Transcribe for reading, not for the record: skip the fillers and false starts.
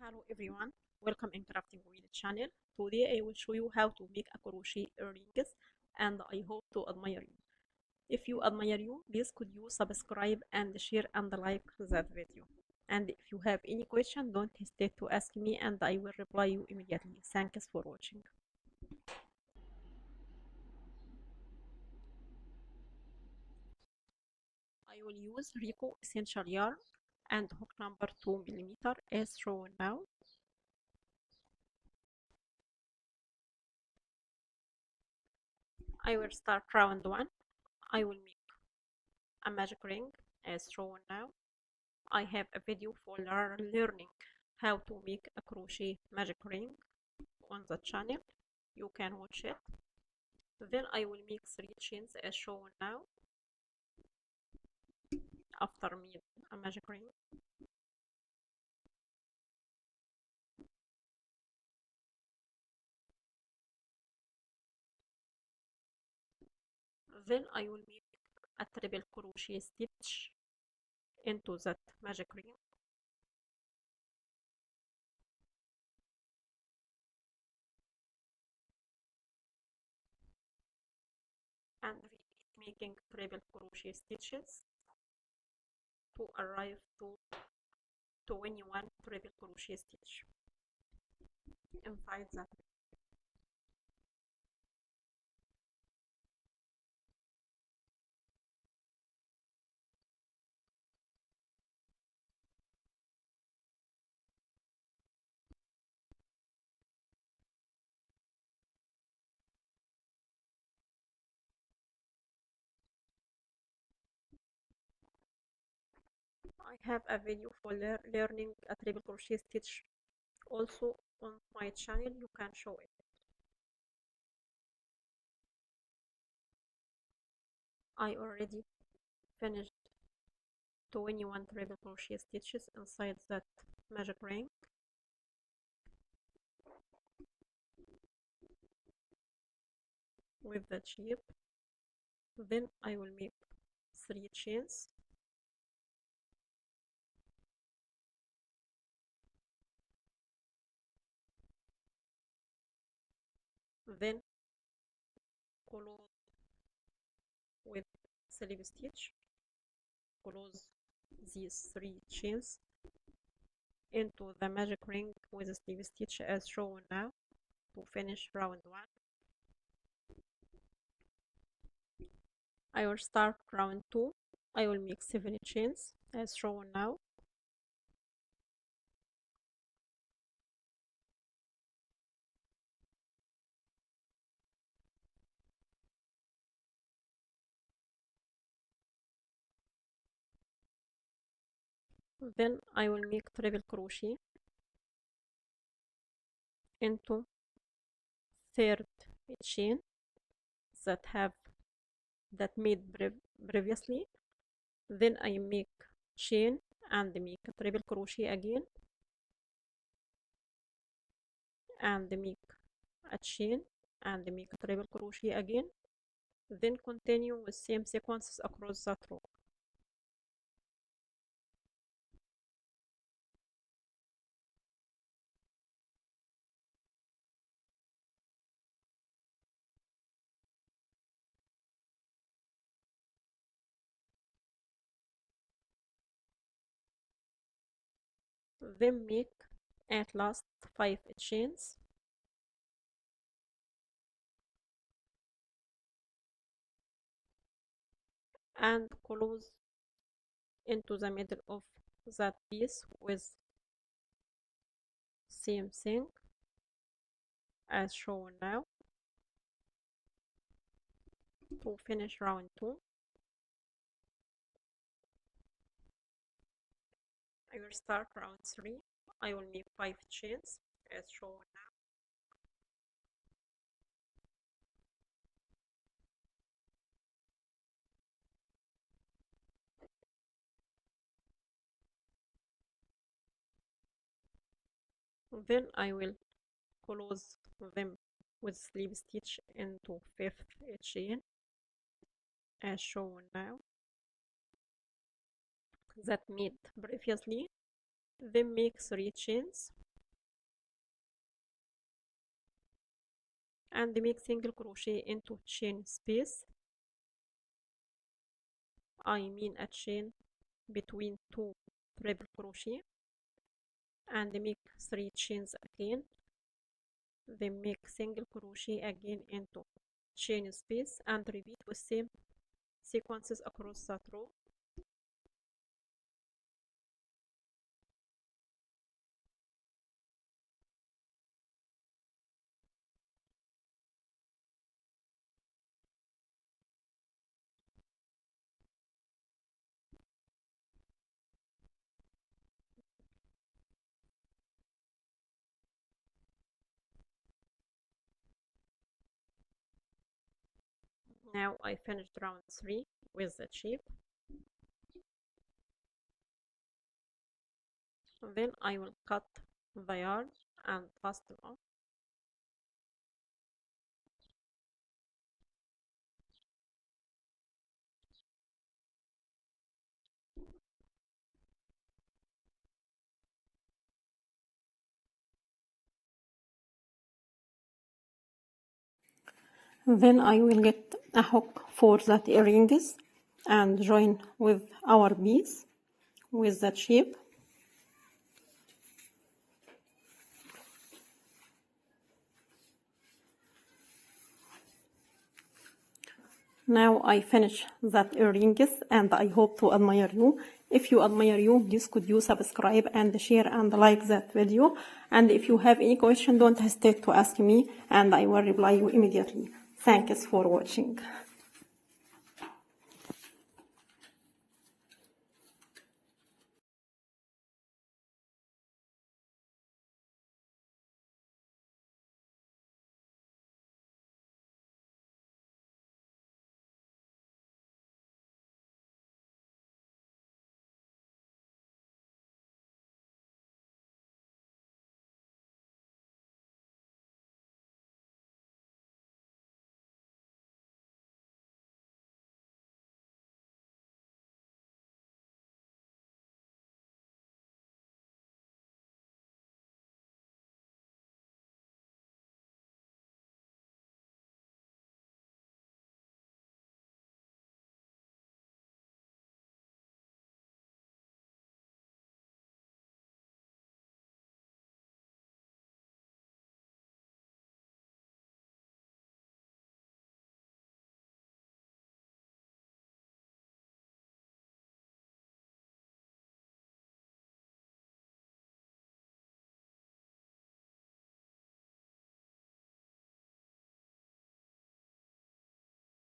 Hello everyone, welcome in craftingwheel channel. Today I will show you how to make a crochet earrings and I hope to admire you. If you admire you, please could you subscribe and share and like that video. And if you have any question, don't hesitate to ask me and I will reply you immediately. Thanks for watching. I will use Rico Essential yarn and hook number 2mm as shown now. I will start round 1. I will make a magic ring as shown now. I have a video for learning how to make a crochet magic ring on the channel. You can watch it. Then I will make 3 chains as shown now. After make a magic ring. Then I will make a triple crochet stitch into that magic ring. And repeat making triple crochet stitches to arrive to 21 triple crochet stitch inside that. I have a video for learning a triple crochet stitch also on my channel. You can show it. I already finished 21 triple crochet stitches inside that magic ring. With the shape. Then I will make 3 chains. Then close with slip stitch. Close these 3 chains into the magic ring with a slip stitch as shown now to finish round 1. I will start round 2. I will make 7 chains as shown now. Then I will make triple crochet into third chain that made previously. Then I make chain and make a triple crochet again and make a chain and make a triple crochet again. Then continue with same sequences across that row. Then make at last 5 chains and close into the middle of that piece with same thing as shown now to finish round 2. I will start round 3. I will make 5 chains as shown now. Then I will close them with slip stitch into 5th chain as shown now that made previously. Then make 3 chains and make single crochet into chain space. I mean a chain between 2 triple crochet, and make 3 chains again, then make single crochet again into chain space and repeat with same sequences across that row. Now I finished round 3 with the shape. Then I will cut the yarn and fasten on. Then I will get a hook for that earrings and join with our piece with that shape. Now I finish that earrings and I hope to admire you. If you admire you, please could you subscribe and share and like that video. And if you have any question, don't hesitate to ask me and I will reply you immediately. Thanks for watching.